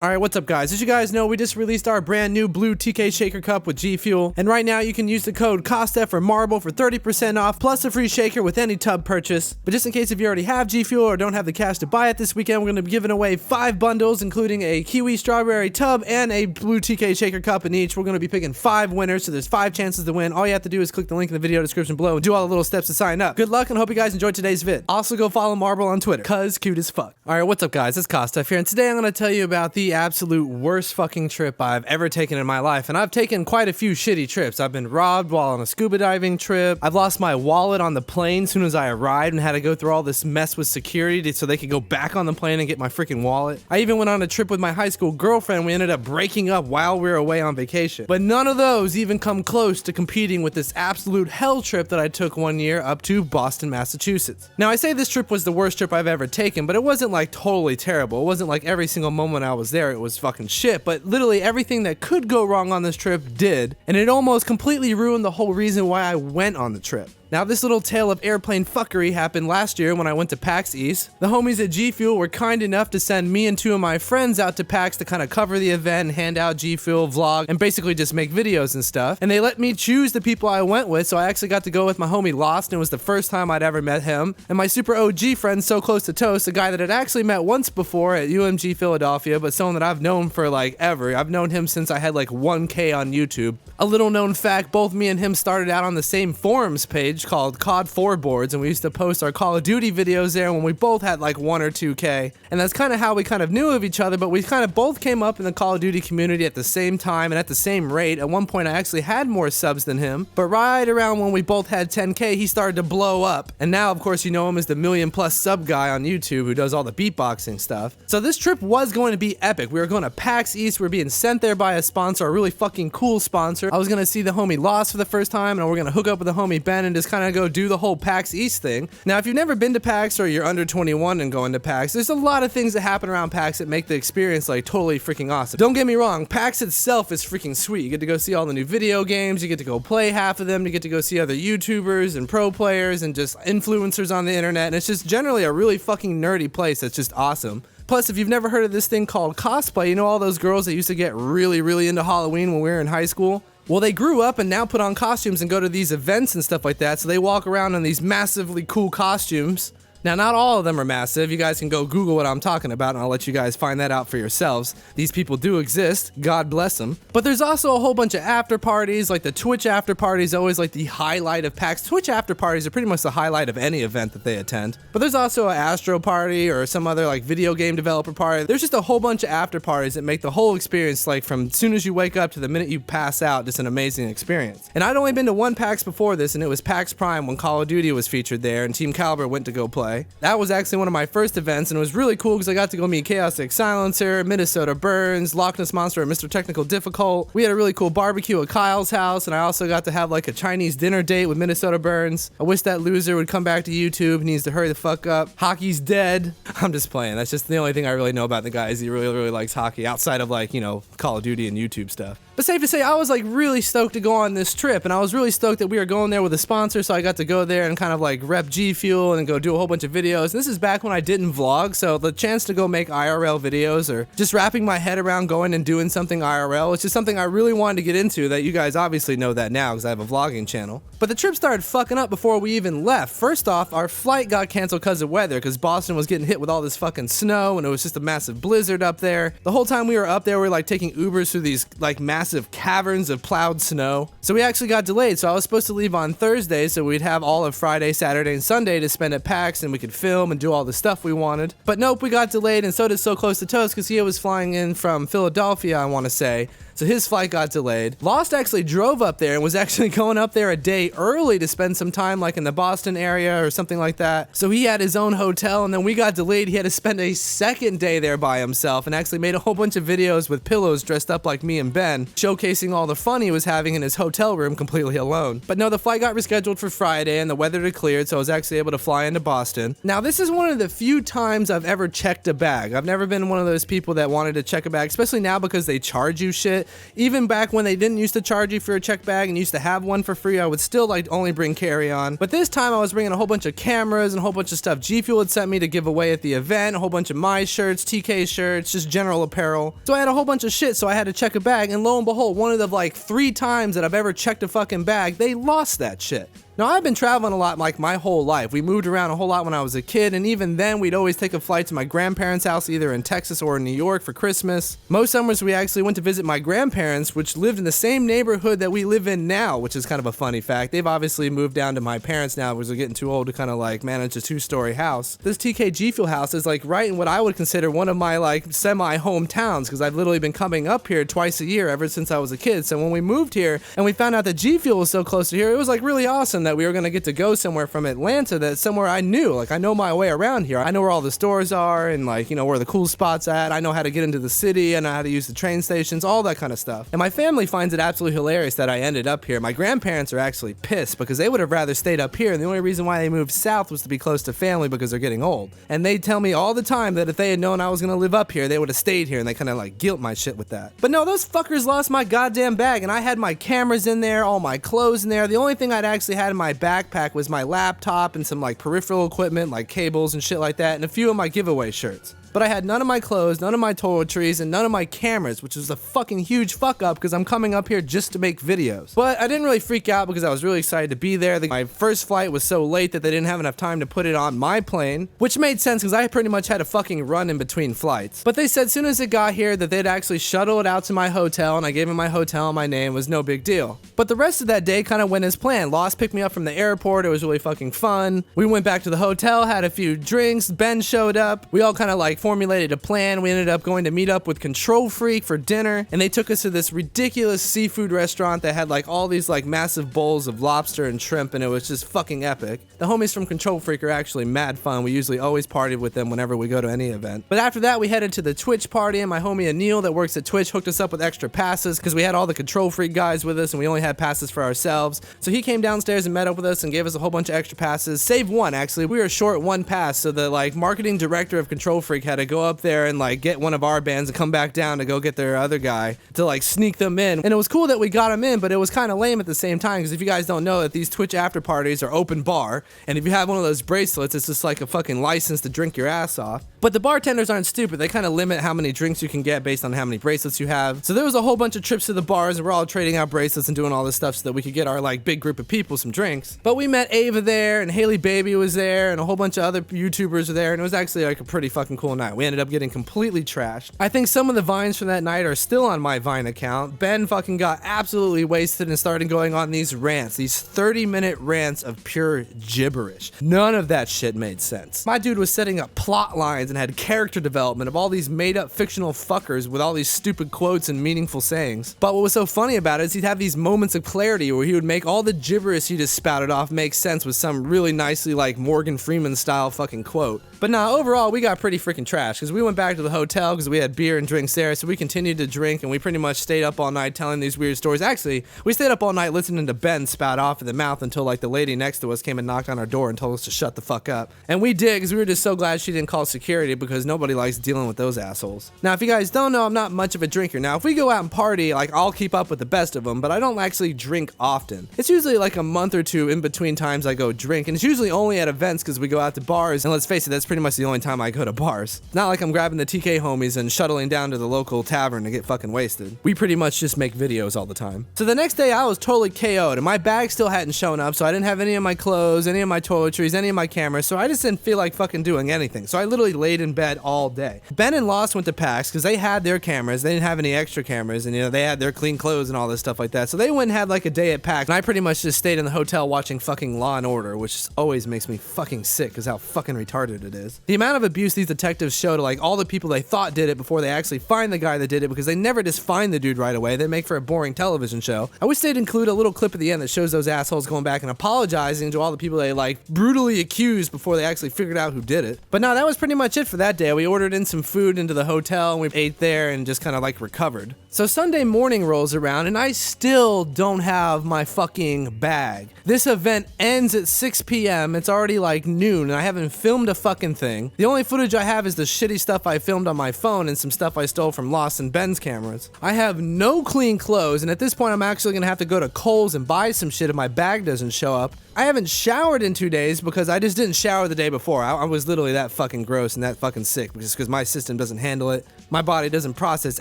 Alright, what's up guys? As you guys know, we just released our brand new blue TK shaker cup with G Fuel, and right now you can use the code KOSDFF or Marble for 30% off, plus a free shaker with any tub purchase. But just in case if you already have G Fuel or don't have the cash to buy it this weekend, we're going to be giving away 5 bundles, including a kiwi strawberry tub and a blue TK shaker cup in each. We're going to be picking 5 winners, so there's 5 chances to win. All you have to do is click the link in the video description below and do all the little steps to sign up. Good luck and hope you guys enjoyed today's vid. Also go follow Marble on Twitter, cuz cute as fuck. Alright, what's up guys? It's KOSDFF here, and today I'm going to tell you about the absolute worst fucking trip I've ever taken in my life. And I've taken quite a few shitty trips. I've been robbed while on a scuba diving trip. I've lost my wallet on the plane as soon as I arrived and had to go through all this mess with security so they could go back on the plane and get my freaking wallet. I even went on a trip with my high school girlfriend. We ended up breaking up while we were away on vacation. But none of those even come close to competing with this absolute hell trip that I took one year up to Boston, Massachusetts. Now I say this trip was the worst trip I've ever taken, but it wasn't like totally terrible. It wasn't like every single moment I was there it was fucking shit, but literally everything that could go wrong on this trip did, and it almost completely ruined the whole reason why I went on the trip. Now this little tale of airplane fuckery happened last year when I went to PAX East. The homies at G Fuel were kind enough to send me and 2 of my friends out to PAX to kind of cover the event and hand out G Fuel, vlog, and basically just make videos and stuff. And they let me choose the people I went with, so I actually got to go with my homie Lost, and it was the first time I'd ever met him. And my super OG friend So Close to Toast, a guy that I'd actually met once before at UMG Philadelphia, but someone that I've known for like ever. I've known him since I had like 1K on YouTube. A little known fact, both me and him started out on the same forums page called COD 4 boards, and we used to post our Call of Duty videos there when we both had like 1 or 2K. And that's kind of how we kind of knew of each other, but we kind of both came up in the Call of Duty community at the same time and at the same rate. At one point I actually had more subs than him, but right around when we both had 10K, he started to blow up. And now of course you know him as the million+ sub guy on YouTube who does all the beatboxing stuff. So this trip was going to be epic. We were going to PAX East. We were being sent there by a sponsor, a really fucking cool sponsor. I was going to see the homie Lost for the first time, and we're going to hook up with the homie Ben and just kind of go do the whole PAX East thing. Now if you've never been to PAX or you're under 21 and going to PAX, there's a lot of things that happen around PAX that make the experience like totally freaking awesome. Don't get me wrong, PAX itself is freaking sweet. You get to go see all the new video games, you get to go play half of them, you get to go see other YouTubers and pro players and just influencers on the internet, and it's just generally a really fucking nerdy place that's just awesome. Plus, if you've never heard of this thing called cosplay, you know all those girls that used to get really into Halloween when we were in high school? Well, they grew up and now put on costumes and go to these events and stuff like that, so they walk around in these massively cool costumes. Now, not all of them are massive. You guys can go Google what I'm talking about, and I'll let you guys find that out for yourselves. These people do exist. God bless them. But there's also a whole bunch of after parties, like the Twitch after parties, always like the highlight of PAX. Twitch after parties are pretty much the highlight of any event that they attend. But there's also an Astro party or some other like video game developer party. There's just a whole bunch of after parties that make the whole experience, like from as soon as you wake up to the minute you pass out, just an amazing experience. And I'd only been to one PAX before this, and it was PAX Prime when Call of Duty was featured there, and Team Kaliber went to go play. That was actually one of my first events, and it was really cool because I got to go meet Chaotic Silencer, Minnesota Burns, Loch Ness Monster, and Mr. Technical Difficult. We had a really cool barbecue at Kyle's house, and I also got to have like a Chinese dinner date with Minnesota Burns. I wish that loser would come back to YouTube. He needs to hurry the fuck up. Hockey's dead. I'm just playing. That's just the only thing I really know about the guy is he really likes hockey outside of like, you know, Call of Duty and YouTube stuff. But safe to say, I was like really stoked to go on this trip, and I was really stoked that we were going there with a sponsor, so I got to go there and kind of like rep G Fuel and go do a whole bunch of videos. And this is back when I didn't vlog, so the chance to go make IRL videos or just wrapping my head around going and doing something IRL, it's just something I really wanted to get into that you guys obviously know that now because I have a vlogging channel. But the trip started fucking up before we even left. First off, our flight got canceled because of weather, because Boston was getting hit with all this fucking snow and it was just a massive blizzard up there. The whole time we were up there, we were like taking Ubers through these like massive caverns of plowed snow. So we actually got delayed. So I was supposed to leave on Thursday, so we'd have all of Friday, Saturday, and Sunday to spend at PAX, and we could film and do all the stuff we wanted. But nope, we got delayed, and so did So Close to Toast because he was flying in from Philadelphia, I want to say. So his flight got delayed. Lost actually drove up there and was actually going up there a day early to spend some time like in the Boston area or something like that. So he had his own hotel, and then we got delayed. He had to spend a second day there by himself and actually made a whole bunch of videos with pillows dressed up like me and Ben, showcasing all the fun he was having in his hotel room completely alone. But no, the flight got rescheduled for Friday and the weather had cleared, so I was actually able to fly into Boston. Now this is one of the few times I've ever checked a bag. I've never been one of those people that wanted to check a bag, especially now because they charge you shit. Even back when they didn't used to charge you for a check bag and used to have one for free, I would still like only bring carry-on. But this time I was bringing a whole bunch of cameras and a whole bunch of stuff G Fuel had sent me to give away at the event, a whole bunch of my shirts, TK shirts, just general apparel. So I had a whole bunch of shit, so I had to check a bag, and lo and behold, one of the like 3 times that I've ever checked a fucking bag, they lost that shit. Now, I've been traveling a lot like my whole life. We moved around a whole lot when I was a kid, and even then we'd always take a flight to my grandparents' house either in Texas or in New York for Christmas. Most summers we actually went to visit my grandparents, which lived in the same neighborhood that we live in now, which is kind of a funny fact. They've obviously moved down to my parents now because they're getting too old to kind of like manage a 2-story house. This TKGFUEL house is like right in what I would consider one of my like semi-hometowns, because I've literally been coming up here twice a year ever since I was a kid. So when we moved here and we found out that G Fuel was so close to here, it was like really awesome that we were going to get to go somewhere from Atlanta, that's somewhere I knew. Like, I know my way around here. I know where all the stores are and like, you know, where the cool spots at. I know how to get into the city. I know how to use the train stations, all that kind of stuff. And my family finds it absolutely hilarious that I ended up here. My grandparents are actually pissed because they would have rather stayed up here, and the only reason why they moved south was to be close to family because they're getting old. And they tell me all the time that if they had known I was gonna live up here, they would have stayed here, and they kind of like guilt my shit with that. But no, those fuckers lost my goddamn bag, and I had my cameras in there, all my clothes in there. The only thing I'd actually had in my backpack was my laptop and some like peripheral equipment like cables and shit like that, and a few of my giveaway shirts. But I had none of my clothes, none of my toiletries, and none of my cameras, which was a fucking huge fuck up because I'm coming up here just to make videos. But I didn't really freak out because I was really excited to be there. My first flight was so late that they didn't have enough time to put it on my plane, which made sense because I pretty much had a fucking run in between flights. But they said as soon as it got here that they'd actually shuttle it out to my hotel, and I gave them my hotel and my name. It was no big deal. But the rest of that day kind of went as planned. Lost picked me up from the airport. It was really fucking fun. We went back to the hotel, had a few drinks. Ben showed up. We all kind of like formulated a plan. We ended up going to meet up with Control Freak for dinner, and they took us to this ridiculous seafood restaurant that had like all these like massive bowls of lobster and shrimp, and it was just fucking epic. The homies from Control Freak are actually mad fun. We usually always party with them whenever we go to any event. But after that, we headed to the Twitch party, and my homie Anil that works at Twitch hooked us up with extra passes because we had all the Control Freak guys with us, and we only had passes for ourselves. So he came downstairs and met up with us and gave us a whole bunch of extra passes. Save one, actually. We were short 1 pass, so the like marketing director of Control Freak had to go up there and like get one of our bands and come back down to go get their other guy to like sneak them in. And it was cool that we got them in, but it was kind of lame at the same time because if you guys don't know that these Twitch after parties are open bar, and if you have one of those bracelets, it's just like a fucking license to drink your ass off. But the bartenders aren't stupid. They kind of limit how many drinks you can get based on how many bracelets you have. So there was a whole bunch of trips to the bars, and we're all trading out bracelets and doing all this stuff so that we could get our like big group of people some drinks. But we met Ava there, and Haley Baby was there, and a whole bunch of other YouTubers were there, and it was actually like a pretty fucking cool night. We ended up getting completely trashed. I think some of the vines from that night are still on my Vine account. Ben fucking got absolutely wasted and started going on these rants, these 30-minute rants of pure gibberish. None of that shit made sense. My dude was setting up plot lines and had character development of all these made-up fictional fuckers with all these stupid quotes and meaningful sayings. But what was so funny about it is he'd have these moments of clarity where he would make all the gibberish he just spouted off make sense with some really nicely like Morgan Freeman style fucking quote. But nah, overall we got pretty freaking trash because we went back to the hotel because we had beer and drinks there, so we continued to drink, and we pretty much stayed up all night telling these weird stories. Actually, we stayed up all night listening to Ben spout off in the mouth until like the lady next to us came and knocked on our door and told us to shut the fuck up. And we did because we were just so glad she didn't call security because nobody likes dealing with those assholes. Now, if you guys don't know, I'm not much of a drinker. Now, if we go out and party, like I'll keep up with the best of them, but I don't actually drink often. It's usually like a month or two in between times I go drink, and it's usually only at events because we go out to bars, and let's face it, that's pretty much the only time I go to bars. It's not like I'm grabbing the TK homies and shuttling down to the local tavern to get fucking wasted. We pretty much just make videos all the time. So the next day I was totally KO'd, and my bag still hadn't shown up, so I didn't have any of my clothes, any of my toiletries, any of my cameras, so I just didn't feel like fucking doing anything. So I literally laid in bed all day. Ben and Lost went to PAX because they had their cameras. They didn't have any extra cameras, and you know, they had their clean clothes and all this stuff like that. So they went and had like a day at PAX, and I pretty much just stayed in the hotel watching fucking Law and Order, which always makes me fucking sick because how fucking retarded it is. The amount of abuse these detectives show to like all the people they thought did it before they actually find the guy that did it, because they never just find the dude right away. They make for a boring television show. I wish they'd include a little clip at the end that shows those assholes going back and apologizing to all the people they like brutally accused before they actually figured out who did it. But no, that was pretty much it for that day. We ordered in some food into the hotel, and we ate there and just kind of like recovered. So Sunday morning rolls around, and I still don't have my fucking bag. This event ends at 6 p.m. It's already like noon, and I haven't filmed a fucking thing. The only footage I have is the shitty stuff I filmed on my phone and some stuff I stole from Lost and Ben's cameras. I have no clean clothes, and at this point I'm actually gonna have to go to Kohl's and buy some shit if my bag doesn't show up. I haven't showered in 2 days because I just didn't shower the day before. I was literally that fucking gross and that fucking sick because my system doesn't handle it. My body doesn't process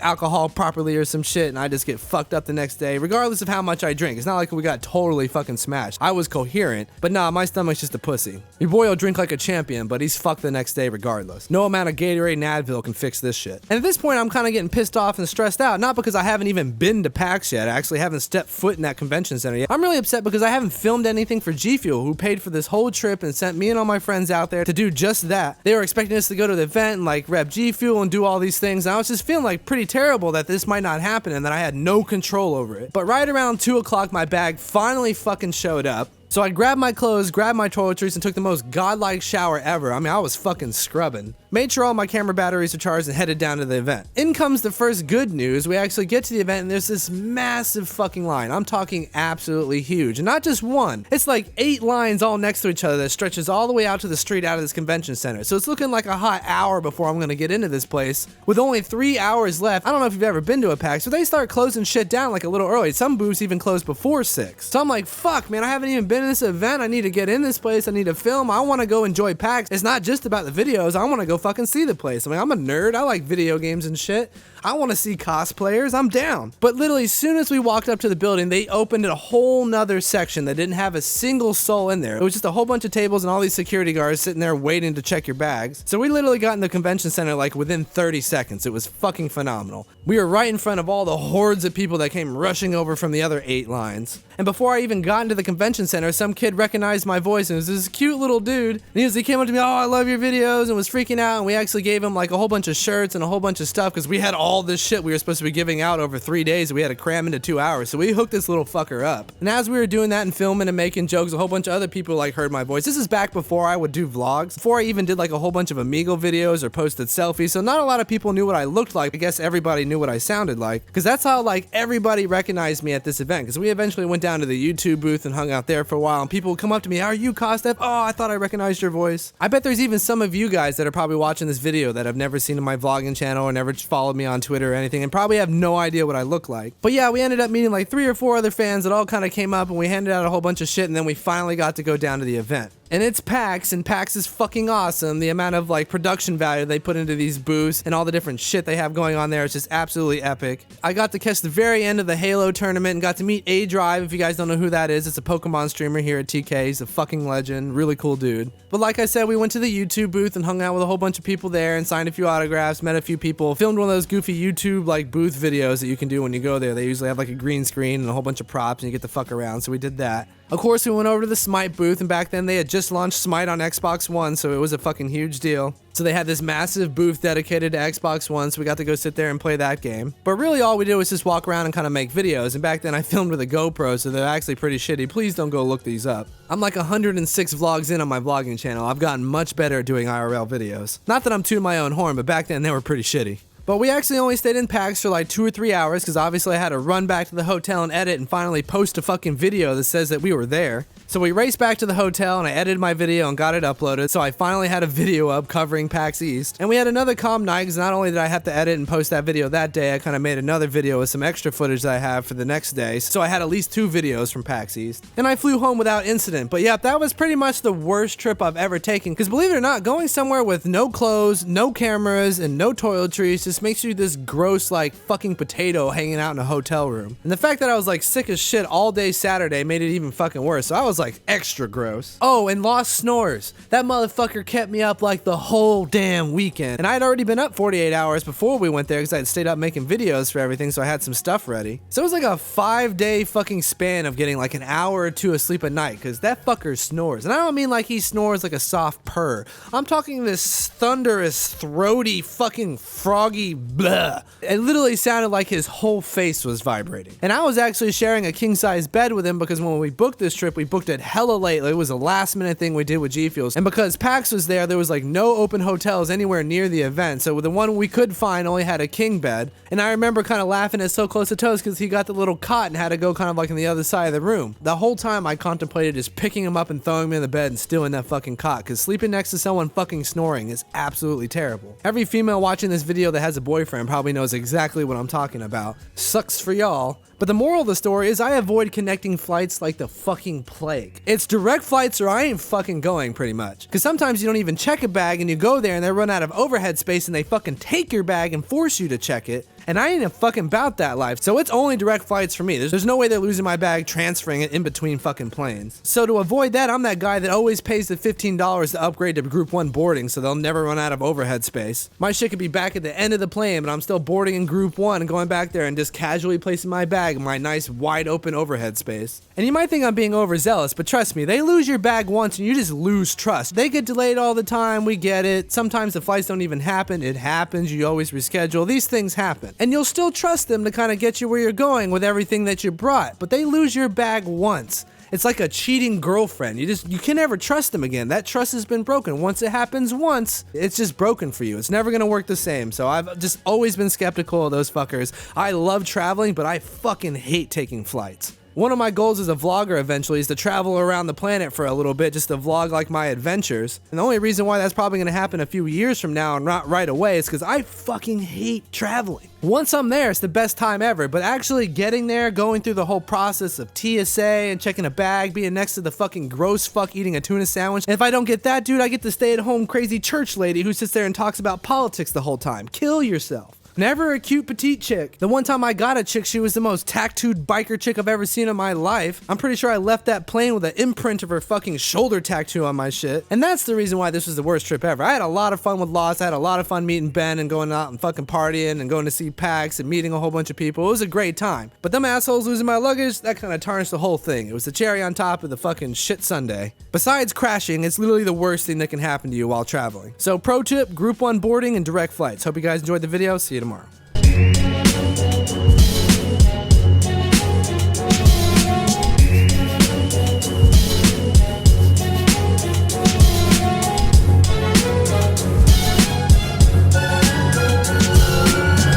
alcohol properly or some shit, and I just get fucked up the next day, regardless of how much I drink. It's not like we got totally fucking smashed. I was coherent, but nah, my stomach's just a pussy. Your boy will drink like a champion, but he's fucked the next day regardless. No amount of Gatorade and Advil can fix this shit. And at this point, I'm kind of getting pissed off and stressed out, not because I haven't even been to PAX yet. I actually haven't stepped foot in that convention center yet. I'm really upset because I haven't filmed anything for GFUEL, who paid for this whole trip and sent me and all my friends out there to do just that. They were expecting us to go to the event and like rep GFUEL and do all these things, and I was just feeling like pretty terrible that this might not happen and that I had no control over it. But right around 2 o'clock, my bag finally fucking showed up. So I grabbed my clothes, grabbed my toiletries, and took the most godlike shower ever. I mean, I was fucking scrubbing. Made sure all my camera batteries were charged and headed down to the event. In comes the first good news. We actually get to the event and there's this massive fucking line. I'm talking absolutely huge. And not just one. It's like 8 lines all next to each other that stretches all the way out to the street out of this convention center. So it's looking like a hot hour before I'm gonna get into this place. With only 3 hours left. I don't know if you've ever been to a PAX, but they start closing shit down like a little early. Some booths even close before 6. So I'm like, fuck, man, I haven't even been in this event. I need to get in this place. I need to film. I want to go enjoy PAX. It's not just about the videos. I want to go fucking see the place. I mean, I'm a nerd. I like video games and shit. I want to see cosplayers. I'm down. But literally, as soon as we walked up to the building, they opened a whole nother section that didn't have a single soul in there. It was just a whole bunch of tables and all these security guards sitting there waiting to check your bags. So we literally got in the convention center like within 30 seconds. It was fucking phenomenal. We were right in front of all the hordes of people that came rushing over from the other 8 lines. And before I even got into the convention center, some kid recognized my voice and it was this cute little dude. And he came up to me, oh, I love your videos, and was freaking out. And we actually gave him like a whole bunch of shirts and a whole bunch of stuff because we had all this shit we were supposed to be giving out over 3 days. We had to cram into 2 hours. So we hooked this little fucker up. And as we were doing that and filming and making jokes, a whole bunch of other people like heard my voice. This is back before I would do vlogs, before I even did like a whole bunch of Amigo videos or posted selfies. So not a lot of people knew what I looked like. I guess everybody knew what I sounded like because that's how like everybody recognized me at this event. Because we eventually went down to the YouTube booth and hung out there for a while, and people would come up to me, are you KOSDFF? Oh, I thought I recognized your voice. I bet there's even some of you guys that are probably watching this video that have never seen my vlogging channel or never followed me on Twitter or anything and probably have no idea what I look like. But yeah, we ended up meeting like 3 or 4 other fans that all kind of came up and we handed out a whole bunch of shit, and then we finally got to go down to the event. And it's PAX, and PAX is fucking awesome. The amount of like production value they put into these booths and all the different shit they have going on there is just absolutely epic. I got to catch the very end of the Halo tournament and got to meet A-Drive. If you guys don't know who that is, it's a Pokemon streamer here at TK. He's a fucking legend, really cool dude. But like I said, we went to the YouTube booth and hung out with a whole bunch of people there and signed a few autographs, met a few people, filmed one of those goofy YouTube like booth videos that you can do when you go there. They usually have like a green screen and a whole bunch of props and you get to fuck around, so we did that. Of course, we went over to the Smite booth, and back then they had just launched Smite on Xbox One, so it was a fucking huge deal. So they had this massive booth dedicated to Xbox One, so we got to go sit there and play that game. But really all we did was just walk around and kind of make videos, and back then I filmed with a GoPro, so they're actually pretty shitty. Please don't go look these up. I'm like 106 vlogs in on my vlogging channel. I've gotten much better at doing IRL videos. Not that I'm tooting my own horn, but back then they were pretty shitty. But we actually only stayed in PAX for like 2 or 3 hours because obviously I had to run back to the hotel and edit and finally post a fucking video that says that we were there. So we raced back to the hotel and I edited my video and got it uploaded, so I finally had a video up covering PAX East. And we had another calm night because not only did I have to edit and post that video that day, I kind of made another video with some extra footage that I have for the next day, so I had at least 2 videos from PAX East. And I flew home without incident, but yeah, that was pretty much the worst trip I've ever taken because believe it or not, going somewhere with no clothes, no cameras, and no toiletries just makes you this gross like fucking potato hanging out in a hotel room. And the fact that I was like sick as shit all day Saturday made it even fucking worse, so I was like extra gross. Oh, and lost snores. That motherfucker kept me up like the whole damn weekend. And I had already been up 48 hours before we went there because I had stayed up making videos for everything, so I had some stuff ready. So it was like a 5-day fucking span of getting like an hour or 2 of sleep a night because that fucker snores. And I don't mean like he snores like a soft purr. I'm talking this thunderous, throaty, fucking froggy squeaky blah. It literally sounded like his whole face was vibrating. And I was actually sharing a king-size bed with him because when we booked this trip, we booked it hella late. It was a last-minute thing we did with GFUELs. And because PAX was there was like no open hotels anywhere near the event. So the one we could find only had a king bed. And I remember kind of laughing at So Close to Toast because he got the little cot and had to go kind of like on the other side of the room. The whole time I contemplated just picking him up and throwing him in the bed and stealing that fucking cot because sleeping next to someone fucking snoring is absolutely terrible. Every female watching this video that has a boyfriend probably knows exactly what I'm talking about. Sucks for y'all. But the moral of the story is I avoid connecting flights like the fucking plague. It's direct flights or I ain't fucking going pretty much. Because sometimes you don't even check a bag and you go there and they run out of overhead space and they fucking take your bag and force you to check it. And I ain't a fucking about that life, so it's only direct flights for me. There's no way they're losing my bag, transferring it in between fucking planes. So to avoid that, I'm that guy that always pays the $15 to upgrade to Group 1 boarding so they'll never run out of overhead space. My shit could be back at the end of the plane, but I'm still boarding in Group 1 and going back there and just casually placing my bag in my nice wide open overhead space. And you might think I'm being overzealous, but trust me, they lose your bag once and you just lose trust. They get delayed all the time, we get it. Sometimes the flights don't even happen. It happens, you always reschedule. These things happen. And you'll still trust them to kind of get you where you're going with everything that you brought, but they lose your bag once. It's like a cheating girlfriend. You can never trust them again. That trust has been broken. Once it happens once, it's just broken for you. It's never gonna work the same. So I've just always been skeptical of those fuckers. I love traveling, but I fucking hate taking flights. One of my goals as a vlogger eventually is to travel around the planet for a little bit just to vlog like my adventures. And the only reason why that's probably gonna happen a few years from now and not right away is because I fucking hate traveling. Once I'm there, it's the best time ever, but actually getting there, going through the whole process of TSA and checking a bag, being next to the fucking gross fuck eating a tuna sandwich. And if I don't get that, dude, I get the stay-at-home crazy church lady who sits there and talks about politics the whole time. Kill yourself. Never a cute petite chick. The one time I got a chick, she was the most tattooed biker chick I've ever seen in my life. I'm pretty sure I left that plane with an imprint of her fucking shoulder tattoo on my shit. And that's the reason why this was the worst trip ever. I had a lot of fun with Lost. I had a lot of fun meeting Ben and going out and fucking partying and going to see PAX and meeting a whole bunch of people. It was a great time. But them assholes losing my luggage, that kind of tarnished the whole thing. It was the cherry on top of the fucking shit sundae. Besides crashing, it's literally the worst thing that can happen to you while traveling. So pro tip, Group 1 boarding and direct flights. Hope you guys enjoyed the video. See you tomorrow.